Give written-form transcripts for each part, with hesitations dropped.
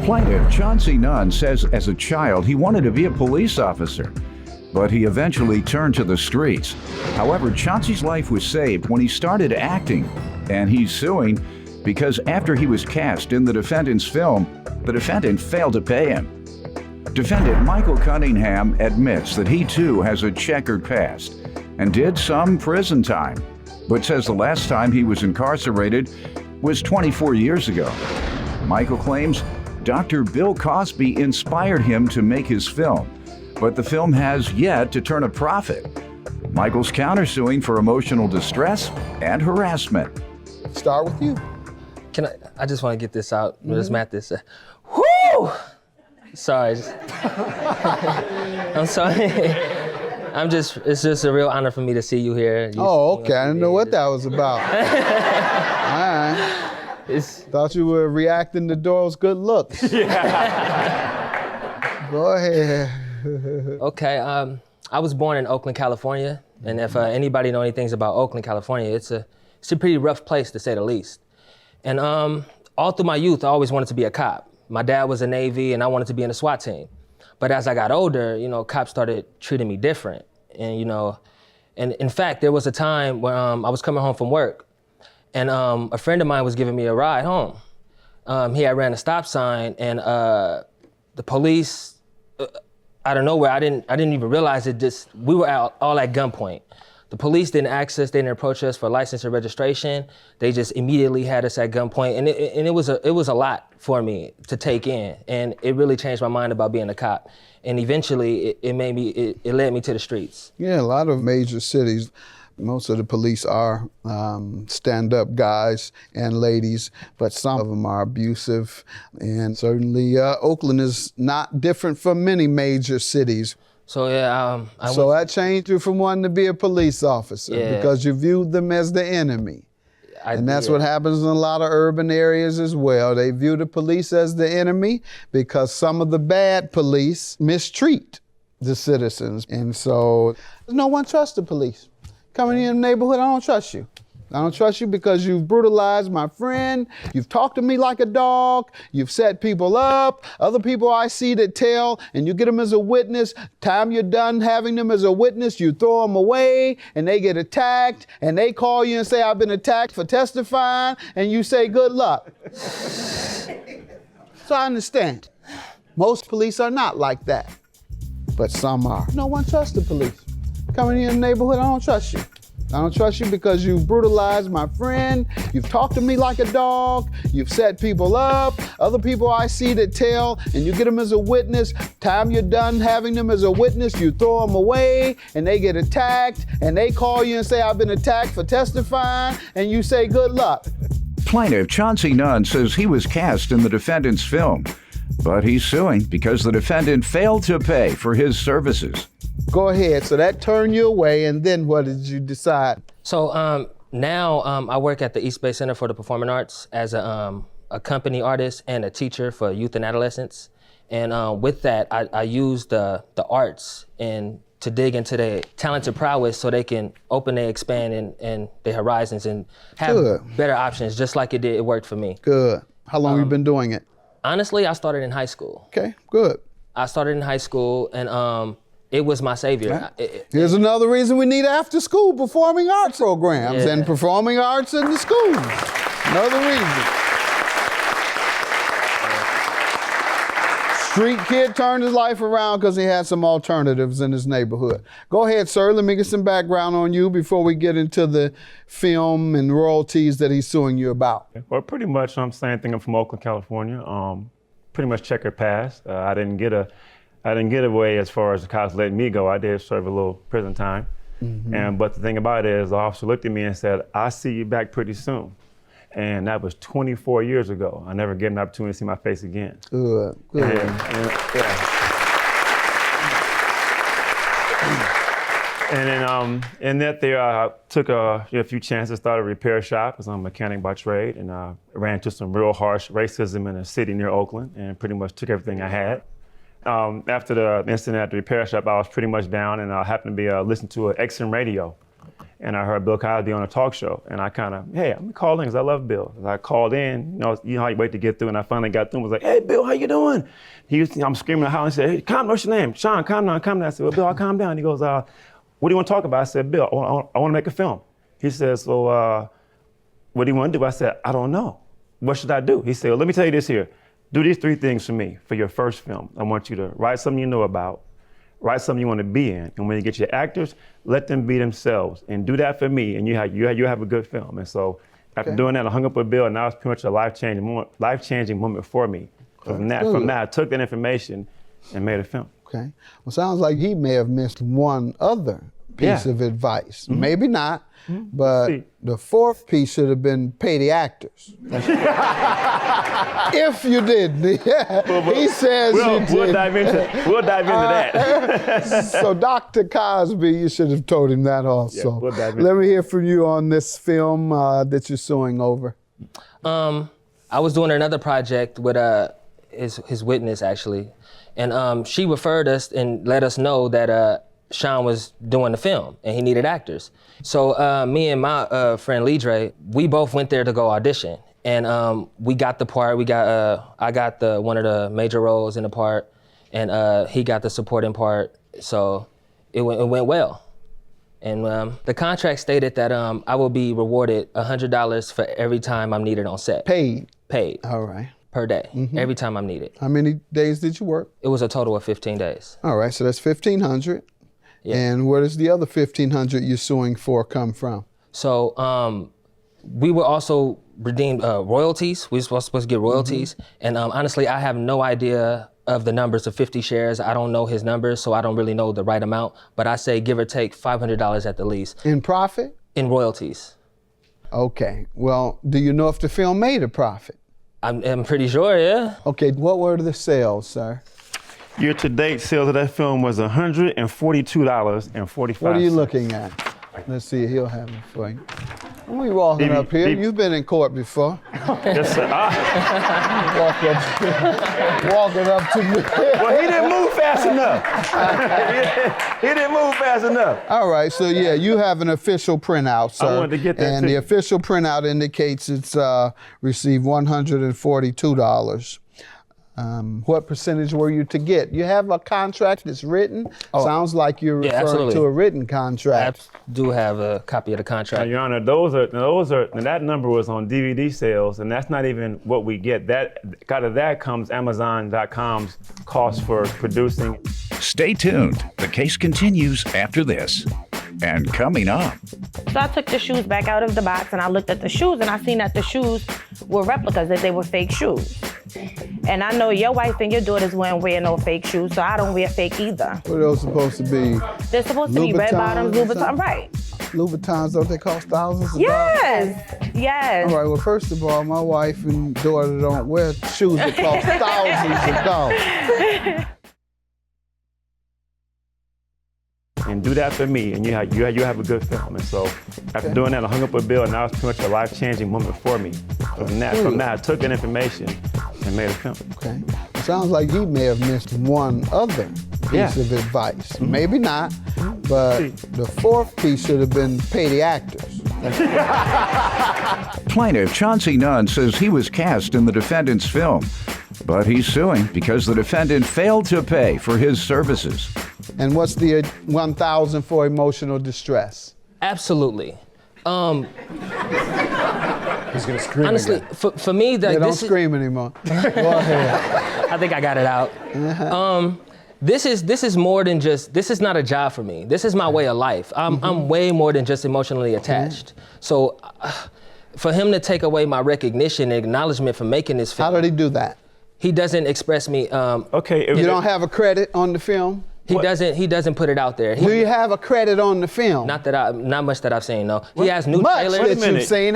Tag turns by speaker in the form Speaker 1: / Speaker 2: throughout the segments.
Speaker 1: Plaintiff Chauncey Nunn says as a child he wanted to be a police officer, but he eventually turned to the streets. However, Chauncey's life was saved when he started acting, and he's suing because after he was cast in the defendant's film, the defendant failed to pay him. Defendant Michael Cunningham admits that he too has a checkered past and did some prison time, but says the last time he was incarcerated was 24 years ago. Michael claims Dr. Bill Cosby inspired him to make his film, but the film has yet to turn a profit. Michael's countersuing for emotional distress and harassment.
Speaker 2: Start with you.
Speaker 3: I just want to get this out, Ms. Mathis. Whoo! Sorry. I'm sorry. It's just a real honor for me to see you here.
Speaker 2: Okay. I didn't know what that was about. All right. Thought you were reacting to Doyle's good looks. Yeah. Go ahead.
Speaker 3: Okay. I was born in Oakland, California. And if anybody know anything about Oakland, California, it's a pretty rough place to say the least. And all through my youth, I always wanted to be a cop. My dad was a Navy and I wanted to be in a SWAT team. But as I got older, cops started treating me different. And, and in fact, there was a time when I was coming home from work and a friend of mine was giving me a ride home. He had ran a stop sign and the police, out of nowhere, I didn't even realize it, we were all at gunpoint. The police didn't ask us, they didn't approach us for license or registration. They just immediately had us at gunpoint. And it was a lot for me to take in. And it really changed my mind about being a cop. And eventually it led me to the streets.
Speaker 2: Yeah, a lot of major cities, most of the police are stand-up guys and ladies, but some of them are abusive. And certainly Oakland is not different from many major cities.
Speaker 3: So yeah,
Speaker 2: So that changed you from wanting to be a police officer because you viewed them as the enemy. And that's what happens in a lot of urban areas as well. They view the police as the enemy because some of the bad police mistreat the citizens. And so no one trusts the police. Coming in the neighborhood, I don't trust you. I don't trust you because you've brutalized my friend. You've talked to me like a dog. You've set people up. Other people I see that tell, and you get them as a witness. Time you're done having them as a witness, you throw them away, and they get attacked, and they call you and say, I've been attacked for testifying, and you say, good luck. So I understand. Most police are not like that, but some are. No one trusts the police. Coming in the neighborhood, I don't trust you. I don't trust you because you've brutalized my friend. You've talked to me like a dog. You've set people up. Other people I see that tell, and you get them as a witness. Time you're done having them as a witness, you throw them away, and they get attacked, and they call you and say, I've been attacked for testifying, and you say, good luck.
Speaker 1: Plaintiff Chauncey Nunn says he was cast in the defendant's film, but he's suing because the defendant failed to pay for his services.
Speaker 2: Go ahead. So that turned you away, and then what did you decide?
Speaker 3: So now I work at the East Bay Center for the Performing Arts as a company artist and a teacher for youth and adolescents. And with that, I use the arts and to dig into their talented prowess so they can open their expand and their horizons and have better options, just like it worked for me.
Speaker 2: Good. How long have you been doing it?
Speaker 3: Honestly, I started in high school.
Speaker 2: Okay, good.
Speaker 3: I started in high school and it was my savior.
Speaker 2: Right. Here's another reason we need after-school performing arts programs and performing arts in the schools. Another reason. Street kid turned his life around because he had some alternatives in his neighborhood. Go ahead, sir. Let me get some background on you before we get into the film and royalties that he's suing you about.
Speaker 4: Well, pretty much I'm same thing. I'm from Oakland, California. Pretty much checkered past. I didn't get away as far as the cops letting me go. I did serve a little prison time. But the thing about it is the officer looked at me and said, I'll see you back pretty soon. And that was 24 years ago. I never get an opportunity to see my face again.
Speaker 2: Good.
Speaker 4: And then in that there, I took a few chances, started a repair shop because I'm a mechanic by trade, and I ran into some real harsh racism in a city near Oakland and pretty much took everything I had. After the incident at the repair shop, I was pretty much down, and I happened to be listening to an XM radio. and I heard Bill Cosby on a talk show, and I kind of, hey, I'm gonna call in because I love Bill. And I called in, you know how you wait to get through, and I finally got through and was like, hey, Bill, how you doing? I'm screaming and howling. He said, hey, what's your name? Sean, calm down, calm down. I said, well, Bill, I'll calm down. He goes, what do you want to talk about? I said, Bill, I want to make a film. He says, so what do you want to do? I said, I don't know. What should I do? He said, well, let me tell you this here. Do these 3 things for me for your first film. I want you to write something you know about, write something you want to be in, and when you get your actors, let them be themselves, and do that for me, and you have a good film. And so after doing that, I hung up with Bill, and now it's pretty much a life-changing moment for me. From that, I took that information and made a film.
Speaker 2: Okay. Well, sounds like he may have missed one other piece of advice. Maybe not, but the 4th piece should have been pay the actors. If you did. He says you did.
Speaker 4: We'll dive into that.
Speaker 2: So Dr. Cosby, you should have told him that also.
Speaker 4: Yeah, we'll dive into
Speaker 2: Let me hear from you on this film that you're suing over.
Speaker 3: I was doing another project with his witness, actually. And she referred us and let us know that Sean was doing the film and he needed actors. So me and my friend Lidre, we both went there to go audition. And we got the part. I got one of the major roles in the part, and he got the supporting part. So it went well. And the contract stated that I will be rewarded $100 for every time I'm needed on set.
Speaker 2: Paid.
Speaker 3: All right. Per day, every time I'm needed.
Speaker 2: How many days did you work?
Speaker 3: It was a total of 15 days.
Speaker 2: All right, so that's 1,500. Yeah. And where does the other 1,500 you're suing for come from?
Speaker 3: So we were also redeemed royalties. We were supposed to get royalties. And honestly, I have no idea of the numbers of 50 shares. I don't know his numbers, so I don't really know the right amount. But I say give or take $500 at the least.
Speaker 2: In profit?
Speaker 3: In royalties.
Speaker 2: Okay. Well, do you know if the film made a profit?
Speaker 3: I'm pretty sure, yeah.
Speaker 2: Okay, what were the sales, sir?
Speaker 4: Year-to-date sales of that film was $142.45.
Speaker 2: What are you looking at? Let's see, he'll have it for you. We walking up here. You've been in court before.
Speaker 4: Yes, sir.
Speaker 2: Walking up to me.
Speaker 4: Well, he didn't move fast enough. He didn't move fast enough.
Speaker 2: All right, so yeah, you have an official printout, sir.
Speaker 4: I wanted to get that
Speaker 2: and the official printout indicates it's received $142. What percentage were you to get? You have a contract that's written? Sounds like you're referring to a written contract.
Speaker 3: I do have a copy of the contract.
Speaker 4: Now, Your Honor, those are that number was on DVD sales, and that's not even what we get. That out of that comes Amazon.com's cost for producing.
Speaker 1: Stay tuned. The case continues after this. And coming up.
Speaker 5: So I took the shoes back out of the box and I looked at the shoes and I seen that the shoes were replicas, that they were fake shoes. And I know your wife and your daughters wouldn't wear no fake shoes, so I don't wear fake either.
Speaker 2: What are those supposed to be?
Speaker 5: They're supposed to be red bottoms, Louboutin, right.
Speaker 2: Louboutins, don't they cost thousands of dollars?
Speaker 5: Yes.
Speaker 2: All right, well, first of all, my wife and daughter don't wear shoes that cost thousands of dollars.
Speaker 4: And do that for me, and you have a good film. And so after doing that, I hung up with Bill, and now it's pretty much a life-changing moment for me. From that, I took that information and made a film.
Speaker 2: Okay. It sounds like he may have missed one other piece of advice. Maybe not, but the 4th piece should have been pay the actors.
Speaker 1: Plaintiff Chauncey Nunn says he was cast in the defendant's film, but he's suing because the defendant failed to pay for his services.
Speaker 2: And what's the $1,000 for emotional distress?
Speaker 3: Absolutely.
Speaker 2: He's gonna scream.
Speaker 3: Honestly,
Speaker 2: again.
Speaker 3: for me,
Speaker 2: Don't scream anymore. Go ahead.
Speaker 3: I think I got it out. This is more than just. This is not a job for me. This is my way of life. I'm way more than just emotionally attached. So, for him to take away my recognition and acknowledgement for making this film.
Speaker 2: How did he do that?
Speaker 3: He doesn't express me.
Speaker 4: Okay.
Speaker 2: You don't have a credit on the film?
Speaker 3: He doesn't put it out there.
Speaker 2: Do you have a credit on the film?
Speaker 3: Not much that I've seen. No. He has new
Speaker 2: much
Speaker 3: trailers.
Speaker 2: that you've seen.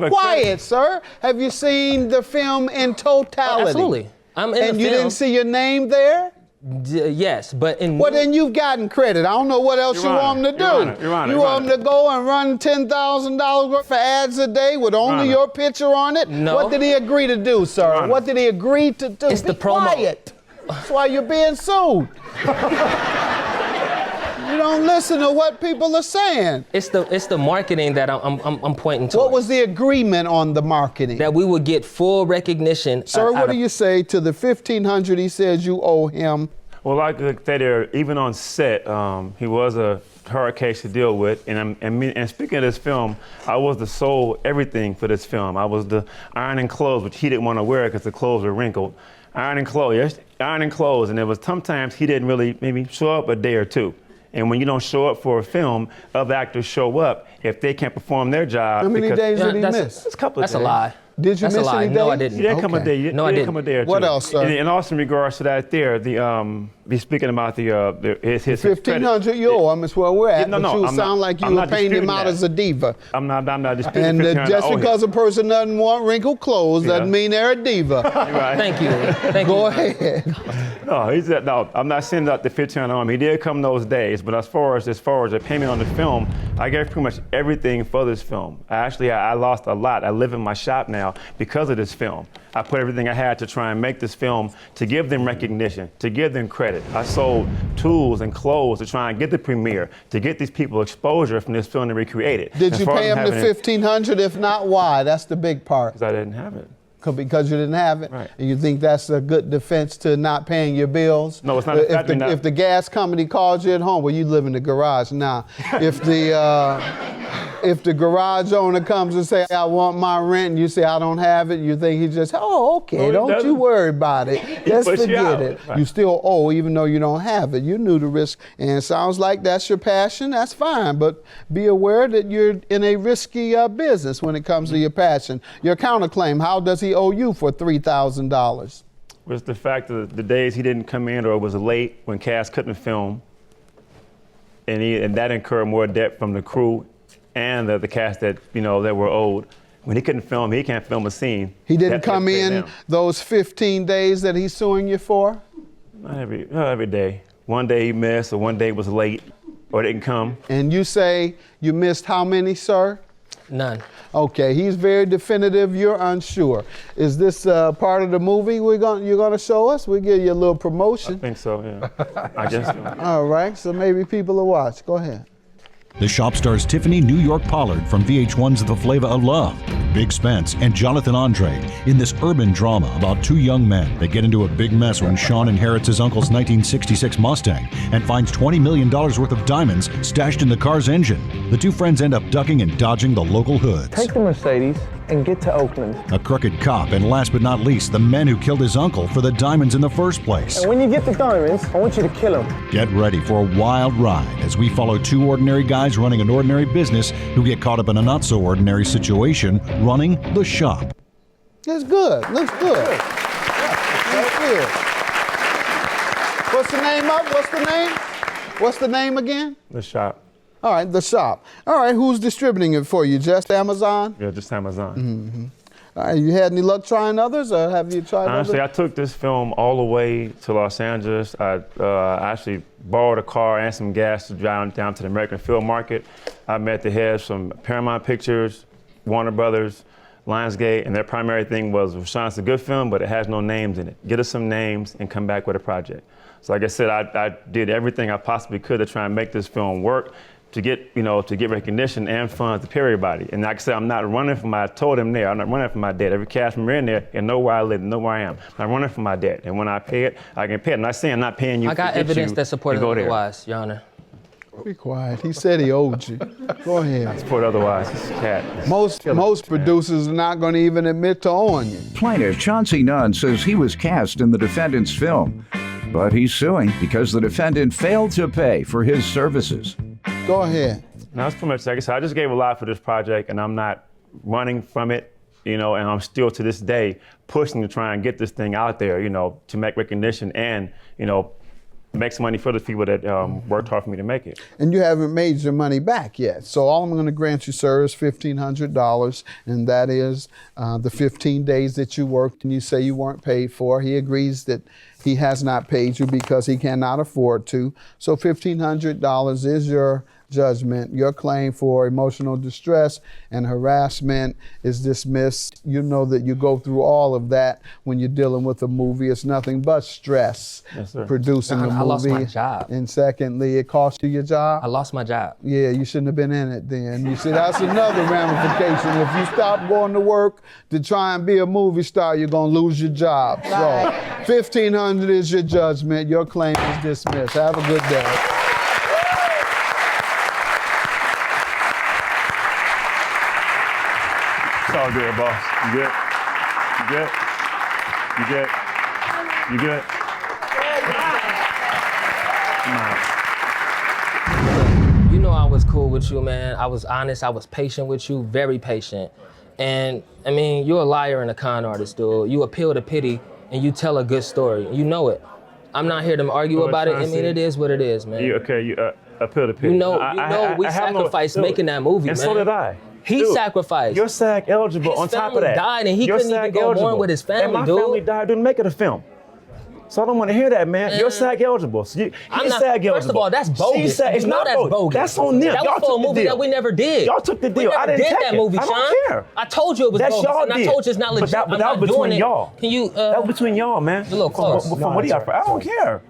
Speaker 2: Quiet, sir. Have you seen the film in totality?
Speaker 3: Absolutely. I'm in the film.
Speaker 2: And you didn't see your name there?
Speaker 3: Yes, but in.
Speaker 2: Well, then you've gotten credit. I don't know what else you want him to do. You want him to go and run $10,000 worth of ads a day with only your picture on it?
Speaker 3: No.
Speaker 2: What did he agree to do, sir? What did he agree to do?
Speaker 3: It's the promo.
Speaker 2: Quiet. That's why you're being sued. You don't listen to what people are saying.
Speaker 3: It's the marketing that I'm pointing to.
Speaker 2: What was the agreement on the marketing?
Speaker 3: That we would get full recognition.
Speaker 2: Sir, what do you say to the $1,500 he says you owe him?
Speaker 4: Well, like they there, even on set, he was a hard case to deal with. And speaking of this film, I was the sole everything for this film. I was the ironing clothes, which he didn't want to wear because the clothes were wrinkled. Ironing clothes, and there was sometimes he didn't really maybe show up a day or two. And when you don't show up for a film, other actors show up if they can't perform their job.
Speaker 2: How many days did he miss?
Speaker 4: It's a couple of days.
Speaker 3: That's a lie.
Speaker 2: Did you
Speaker 3: That's
Speaker 2: miss
Speaker 3: a lie.
Speaker 2: any days?
Speaker 3: No, I didn't.
Speaker 4: He didn't come a day.
Speaker 3: No, I didn't.
Speaker 4: Come a day or two.
Speaker 2: What else, sir?
Speaker 4: And also in regards to that there, he's speaking about his
Speaker 2: $1,500 you owe him is where we're at, but you sound like you were painting him out as a diva.
Speaker 4: I'm not disputing.
Speaker 2: And just because a person doesn't want wrinkled clothes doesn't mean they're a diva.
Speaker 4: Right.
Speaker 3: Thank you. Thank
Speaker 2: Go
Speaker 3: you.
Speaker 2: ahead.
Speaker 4: No, I'm not saying that the $1,500 on him. He did come those days, but as far as the payment on the film, I gave pretty much everything for this film. I lost a lot. I live in my shop now because of this film. I put everything I had to try and make this film to give them recognition, to give them credit. I sold tools and clothes to try and get the premiere, to get these people exposure from this film to recreate it.
Speaker 2: Did you pay him the $1,500? If not, why? That's the big part.
Speaker 4: Because I didn't have it.
Speaker 2: Because you didn't have it?
Speaker 4: Right.
Speaker 2: And you think that's a good defense to not paying your bills?
Speaker 4: No, it's not.
Speaker 2: If the gas company calls you at home, well, you live in the garage now. If the garage owner comes and say, I want my rent, and you say, I don't have it, you think he just, okay, don't you worry about it. Just forget it.
Speaker 4: Right.
Speaker 2: You still owe even though you don't have it. You knew the risk, and it sounds like that's your passion, that's fine, but be aware that you're in a risky business when it comes to your passion. Your counterclaim, how does he owe you for $3,000?
Speaker 4: Was the fact that the days he didn't come in or was late when Cass couldn't film, and that incurred more debt from the crew and the cast that were owed. When he couldn't film, he can't film a scene.
Speaker 2: He didn't come in those 15 days that he's suing you for?
Speaker 4: Not every day. One day he missed, or one day was late, or didn't come.
Speaker 2: And you say you missed how many, sir?
Speaker 3: None.
Speaker 2: Okay, he's very definitive. You're unsure. Is this part of the movie you're gonna show us? We'll give you a little promotion.
Speaker 4: I think so, yeah. I guess so.
Speaker 2: All right, so maybe people will watch. Go ahead.
Speaker 6: The Shop stars Tiffany New York Pollard from VH1's The Flavor of Love, Big Spence, and Jonathan Andre in this urban drama about two young men that get into a big mess when Sean inherits his uncle's 1966 Mustang and finds $20 million worth of diamonds stashed in the car's engine. The two friends end up ducking and dodging the local hoods.
Speaker 7: Take the Mercedes and get to Oakland.
Speaker 6: A crooked cop, and last but not least, the men who killed his uncle for the diamonds in the first place.
Speaker 7: And when you get the diamonds, I want you to kill them.
Speaker 6: Get ready for a wild ride as we follow two ordinary guys running an ordinary business who get caught up in a not-so-ordinary situation running the shop.
Speaker 2: That's good. Looks good. That's good. What's the name of? What's the name again?
Speaker 4: The Shop.
Speaker 2: All right, The Shop. All right, who's distributing it for you? Just Amazon?
Speaker 4: Yeah, just Amazon.
Speaker 2: Mm-hmm. All right, you had any luck trying others, or have you tried
Speaker 4: Honestly,
Speaker 2: others?
Speaker 4: I took this film all the way to Los Angeles. I actually borrowed a car and some gas to drive down to the American Film Market. I met the heads from Paramount Pictures, Warner Brothers, Lionsgate, and their primary thing was, Rashawn's a good film, but it has no names in it. Get us some names and come back with a project. So like I said, I did everything I possibly could to try and make this film work, to get recognition and funds to pay everybody. And like I said, I'm not running for I told them there, I'm not running for my debt. Every cast member in there, and know where I live, and know where I am. I'm not running for my debt. And when I pay it, I can pay it. I'm not saying I'm not paying you.
Speaker 3: I got evidence that supported otherwise, Your Honor.
Speaker 2: Be quiet. He said he owed you. Go ahead.
Speaker 4: I support otherwise. It's a cat.
Speaker 2: Most producers are not going to even admit to owing you.
Speaker 1: Plaintiff Chauncey Nunn says he was cast in the defendant's film, but he's suing because the defendant failed to pay for his services.
Speaker 2: Go ahead.
Speaker 4: Now, that's pretty much, like I said, I just gave a lot for this project, and I'm not running from it, and I'm still to this day pushing to try and get this thing out there, to make recognition and, make some money for the people that worked hard for me to make it.
Speaker 2: And you haven't made your money back yet. So all I'm going to grant you, sir, is $1,500, and that is the 15 days that you worked and you say you weren't paid for. He agrees that he has not paid you because he cannot afford to. So $1,500 is your judgment. Your claim for emotional distress and harassment is dismissed. You know that you go through all of that when you're dealing with a movie. It's nothing but stress producing a movie.
Speaker 3: I lost my job.
Speaker 2: And secondly, it cost you your job?
Speaker 3: I lost my job.
Speaker 2: Yeah, you shouldn't have been in it then. You see, that's another ramification. If you stop going to work to try and be a movie star, you're gonna lose your job.
Speaker 5: Right.
Speaker 2: So, $1,500 is your judgment. Your claim is dismissed. Have a good day.
Speaker 4: It's all good, boss. You good? You good? You good? You good?
Speaker 3: You know I was cool with you, man. I was honest, I was patient with you, very patient. And I mean, you're a liar and a con artist, dude. You appeal to pity and you tell a good story. You know it. I'm not here to argue about it. I mean, it is what it is, man.
Speaker 4: You appeal to pity.
Speaker 3: You know, we sacrificed making that movie, man.
Speaker 4: And so did I.
Speaker 3: He sacrificed.
Speaker 4: You're SAG eligible
Speaker 3: his
Speaker 4: on top of that.
Speaker 3: His family died and he couldn't even go on with his family,
Speaker 4: and my
Speaker 3: dude.
Speaker 4: family died didn't make it a film. So I don't want to hear that, man. You're SAG eligible. So he's SAG eligible.
Speaker 3: First of all, that's bogus.
Speaker 4: It's not
Speaker 3: that's bogus.
Speaker 4: That's on them.
Speaker 3: That was for a movie that we never did.
Speaker 4: Y'all took the deal.
Speaker 3: We never did that movie,
Speaker 4: I
Speaker 3: Sean.
Speaker 4: don't care.
Speaker 3: I told you it was
Speaker 4: That's
Speaker 3: bogus,
Speaker 4: y'all
Speaker 3: and
Speaker 4: did.
Speaker 3: I told you it's not legit.
Speaker 4: But that was between y'all.
Speaker 3: Can you?
Speaker 4: That was between y'all, man.
Speaker 3: A little close.
Speaker 4: From what do y'all? I don't care.